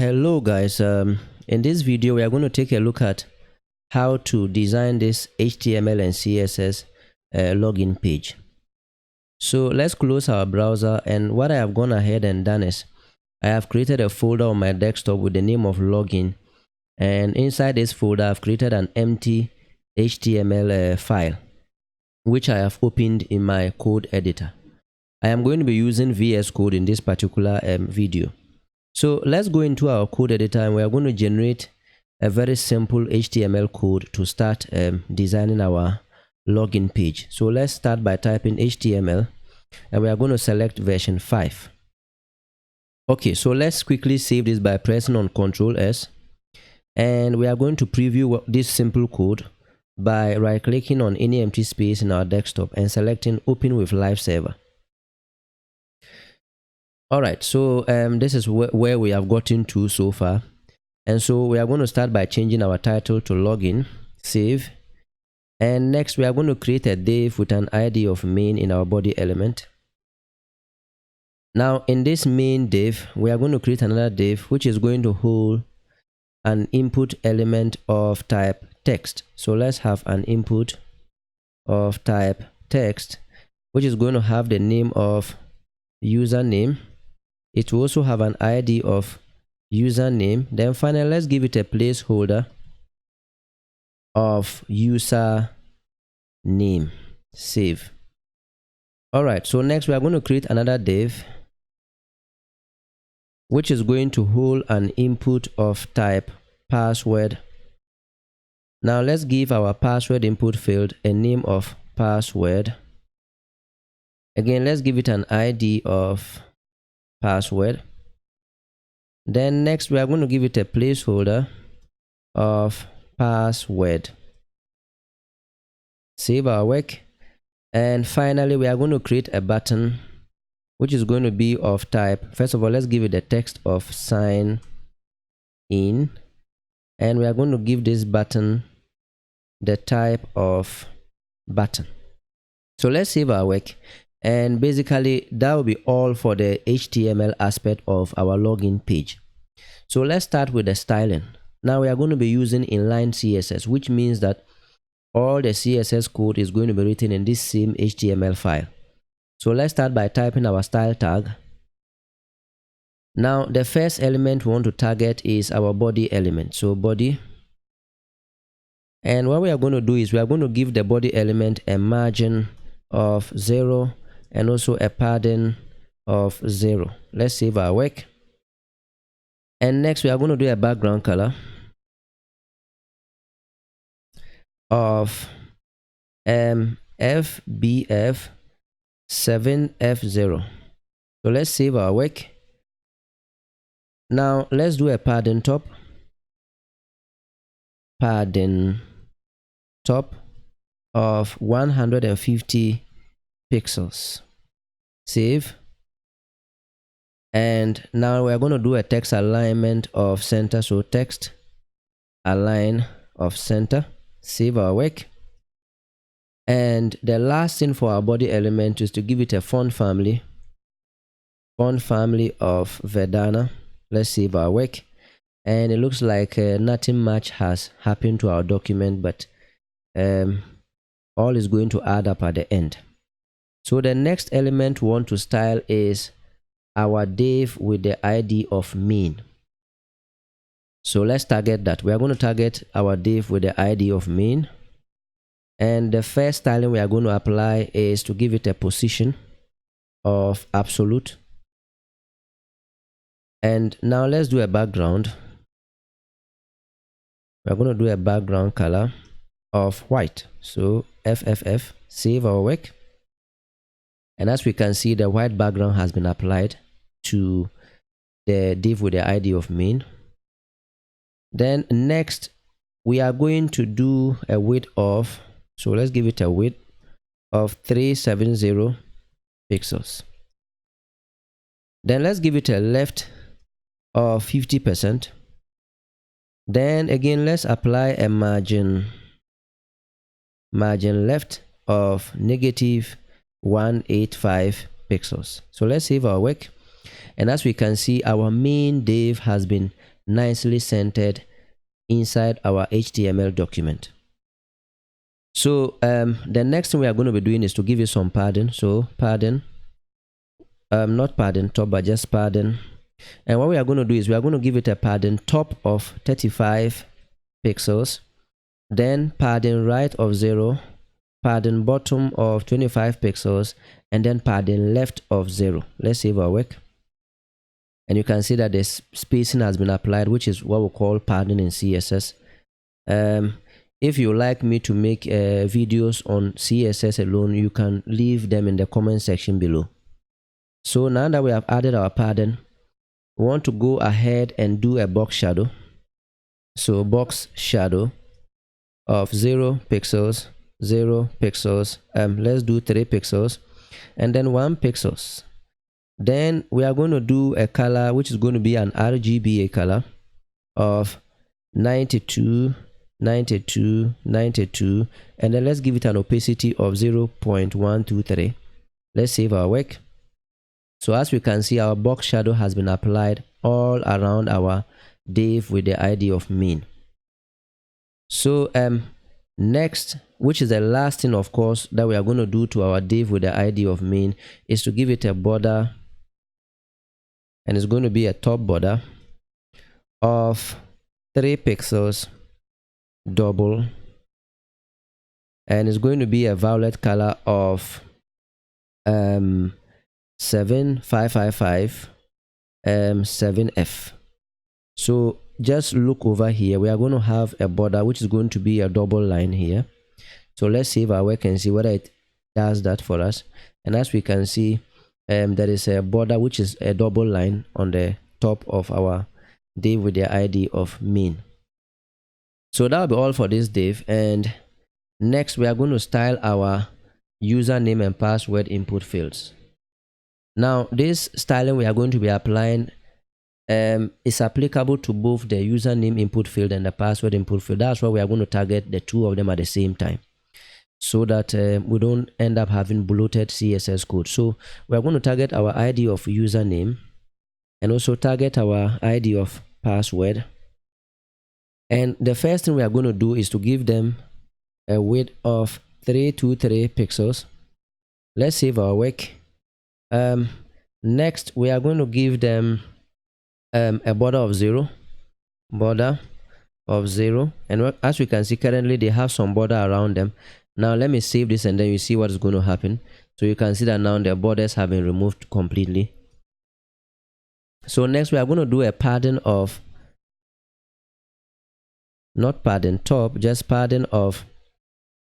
Hello guys, in this video we are going to take a look at how to design this HTML and CSS login page. So let's close our browser, and what I have gone ahead and done is I have created a folder on my desktop with the name of login, and inside this folder I've created an empty HTML file which I have opened in my code editor. I am going to be using VS Code in this particular video. So let's go into our code editor, and we are going to generate a very simple HTML code to start designing our login page. So let's start by typing HTML, and we are going to select version 5. Okay, so let's quickly save this by pressing on Ctrl S, and we are going to preview this simple code by right clicking on any empty space in our desktop and selecting Open with Live Server. Alright, so this is where we have gotten to so far, and so we are going to start by changing our title to login, save, and next we are going to create a div with an ID of main in our body element. Now in this main div we are going to create another div which is going to hold an input element of type text. So let's have an input of type text which is going to have the name of username. It will also have an ID of username. Then finally, let's give it a placeholder of user name. Save. Alright, so next we are going to create another div which is going to hold an input of type password. Now let's give our password input field a name of password. Again, let's give it an ID of password. Then next we are going to give it a placeholder of password. Save our work, and finally we are going to create a button which is going to be of type, first of all let's give it the text of sign in, and we are going to give this button the type of button. So let's save our work. And basically that will be all for the HTML aspect of our login page. So let's start with the styling. Now we are going to be using inline CSS, which means that all the CSS code is going to be written in this same HTML file. So let's start by typing our style tag. Now the first element we want to target is our body element. So body. And what we are going to do is we are going to give the body element a margin of 0 and also a padding of 0. Let's save our work. And next we are going to do a background color of FBF 7F0. So let's save our work. Now let's do a padding top. Padding top of 150 pixels. Save. And now we are going to do a text alignment of center. So text align of center. Save our work. And the last thing for our body element is to give it a font family. Font family of Verdana. Let's save our work. And it looks like nothing much has happened to our document, but all is going to add up at the end. So the next element we want to style is our div with the ID of main. So let's target that. We are going to target our div with the ID of main. And the first styling we are going to apply is to give it a position of absolute. And now let's do a background. We're going to do a background color of white. So FFF, save our work. And as we can see, the white background has been applied to the div with the ID of main. Then next, we are going to do a width of, so let's give it a width of 370 pixels. Then let's give it a left of 50%. Then again, let's apply a margin left of -185 pixels. So let's save our work. And as we can see, our main div has been nicely centered inside our HTML document. So the next thing we are going to be doing is to give you some padding. So padding, not padding top, but just padding. And what we are going to do is we are going to give it a padding top of 35 pixels, then padding right of 0, padding bottom of 25 pixels, and then padding left of 0. Let's save our work. And you can see that the spacing has been applied, which is what we call padding in CSS. If you like me to make videos on CSS alone, you can leave them in the comment section below. So now that we have added our padding, we want to go ahead and do a box shadow. So box shadow of 0 pixels, 0 pixels, let's do 3 pixels, and then 1 pixels. Then we are going to do a color which is going to be an RGBA color of 92, 92, 92, and then let's give it an opacity of 0.123. Let's save our work. So as we can see, our box shadow has been applied all around our div with the ID of main. So next, which is the last thing of course that we are going to do to our div with the ID of main, is to give it a border, and it's going to be a top border of 3 pixels double, and it's going to be a violet color of 7555 7F. So just look over here, we are going to have a border which is going to be a double line here. So let's save our work and see whether it does that for us. And as we can see, there is a border which is a double line on the top of our div with the ID of main. So that will be all for this div. And next we are going to style our username and password input fields. Now this styling we are going to be applying is applicable to both the username input field and the password input field. That's why we are going to target the two of them at the same time, so that we don't end up having bloated CSS code. So we are going to target our ID of username and also target our ID of password. And the first thing we are going to do is to give them a width of 323 pixels. Let's save our work. Next we are going to give them a border of 0, and as we can see, currently they have some border around them. Now let me save this and then you see what is going to happen. So you can see that now the borders have been removed completely. So next we are going to do a padding of, not padding top, just padding of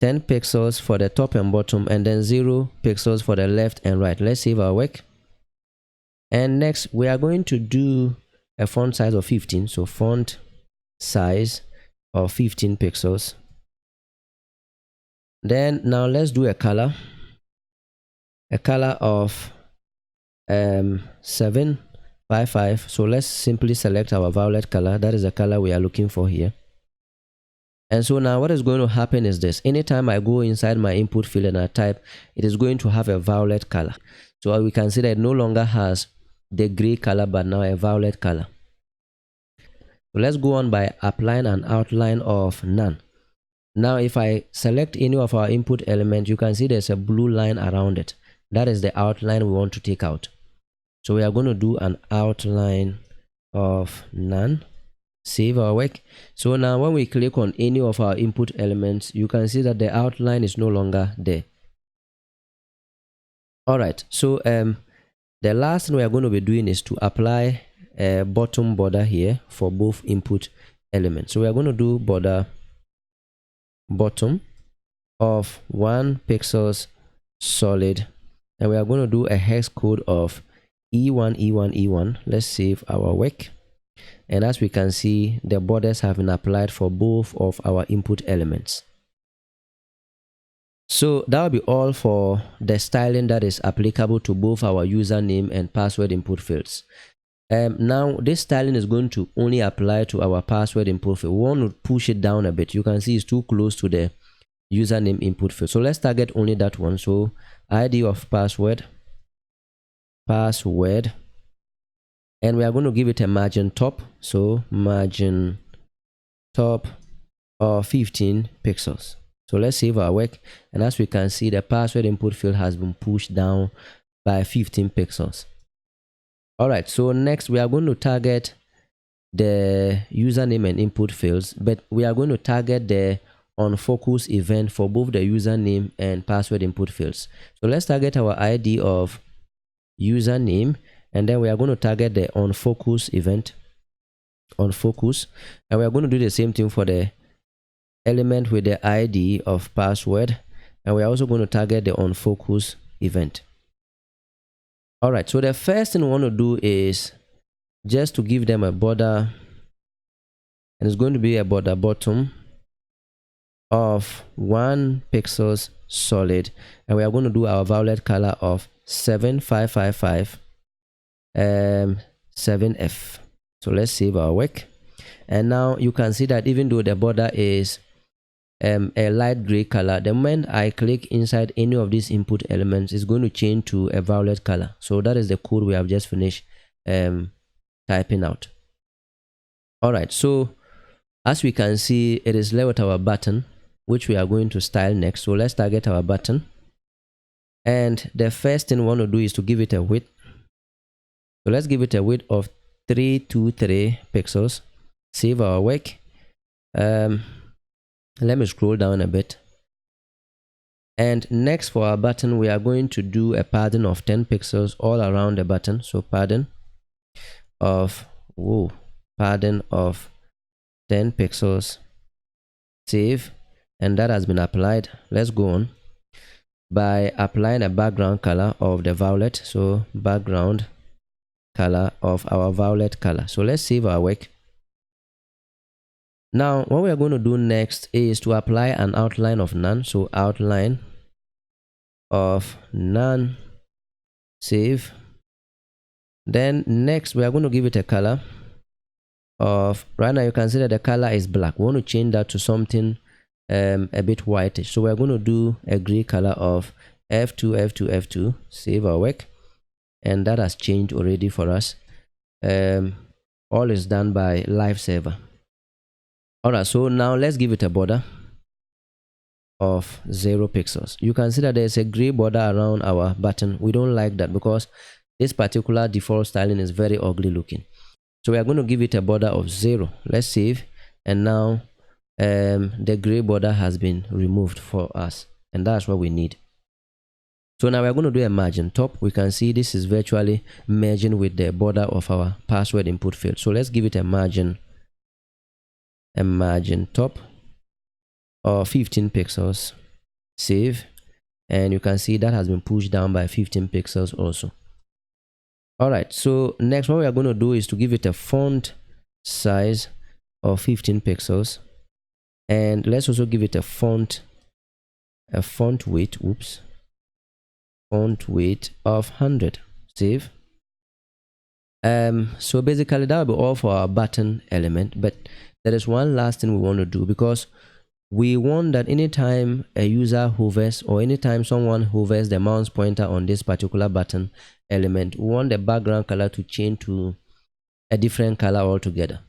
10 pixels for the top and bottom, and then 0 pixels for the left and right. Let's save our work. And next we are going to do a font size of 15. So font size of 15 pixels. Then now let's do a color of 755. So let's simply select our violet color. That is the color we are looking for here. And so now what is going to happen is this: anytime I go inside my input field and I type, it is going to have a violet color. So we can see that it no longer has the gray color, but now a violet color. So let's go on by applying an outline of none. Now if I select any of our input element, you can see there's a blue line around it. That is the outline we want to take out. So we are going to do an outline of none. Save our work. So now when we click on any of our input elements, you can see that the outline is no longer there. Alright, so the last thing we are going to be doing is to apply a bottom border here for both input elements. So we are going to do border bottom of 1 pixels solid, and we are going to do a hex code of E1 E1 E1. Let's save our work. And as we can see, the borders have been applied for both of our input elements. So that will be all for the styling that is applicable to both our username and password input fields. Now this styling is going to only apply to our password input field. We want to push it down a bit. You can see it's too close to the username input field. So let's target only that one. So ID of password, and we are going to give it a margin top. So margin top of 15 pixels. So let's save our work, and as we can see, the password input field has been pushed down by 15 pixels. All right, so next we are going to target the username and input fields, but we are going to target the onFocus event for both the username and password input fields. So let's target our ID of username, and then we are going to target the onFocus event, onFocus, and we are going to do the same thing for the element with the ID of password, and we're also going to target the onFocus event. All right, so the first thing we want to do is just to give them a border, and it's going to be a border bottom of 1 pixels solid, and we are going to do our violet color of 7555 7F. So let's save our work, and now you can see that even though the border is a light gray color, the moment I click inside any of these input elements, it's going to change to a violet color. So that is the code we have just finished typing out. All right, so as we can see, it is left with our button, which we are going to style next. So let's target our button, and the first thing we want to do is to give it a width. So let's give it a width of 323 pixels. Save our work. Let me scroll down a bit, and next for our button, we are going to do a padding of 10 pixels all around the button. So padding of 10 pixels. Save, and that has been applied. Let's go on by applying a background color of the violet. So background color of our violet color. So let's save our work. Now what we are going to do next is to apply an outline of none. So outline of none. Save. Then next we are going to give it a color of, right now you can see that the color is black. We want to change that to something a bit whitish. So we're going to do a gray color of F2. Save our work, and that has changed already for us. All is done by live server. All right, so now let's give it a border of 0 pixels. You can see that there's a gray border around our button. We don't like that because this particular default styling is very ugly looking. So we are going to give it a border of 0. Let's save, and now the gray border has been removed for us, and that's what we need. So now we're going to do a margin top. We can see this is virtually merging with the border of our password input field. So let's give it a margin top of 15 pixels. Save, and you can see that has been pushed down by 15 pixels also. All right, so next what we are going to do is to give it a font size of 15 pixels, and let's also give it a font weight, font weight of 100. Save. So basically that will be all for our button element, but there is one last thing we want to do, because we want that anytime a user hovers or anytime someone hovers the mouse pointer on this particular button element, we want the background color to change to a different color altogether.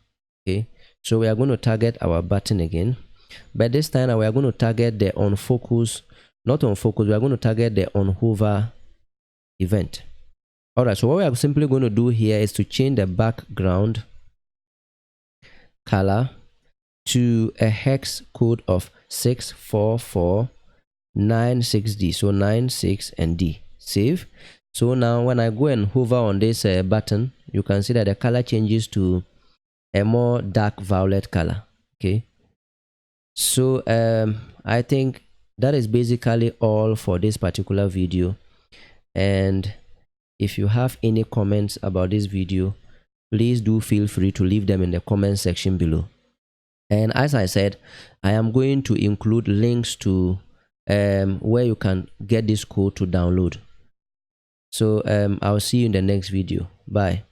Okay, so we are going to target our button again, but this time we are going to target the onFocus, not onFocus, we are going to target the onHover event. All right, so what we are simply going to do here is to change the background color to a hex code of 64496D. So 96 and D. Save. So now when I go and hover on this button, you can see that the color changes to a more dark violet color. Okay, so I think that is basically all for this particular video, and if you have any comments about this video, please do feel free to leave them in the comment section below. And as I said, I am going to include links to where you can get this code to download. So I'll see you in the next video. Bye.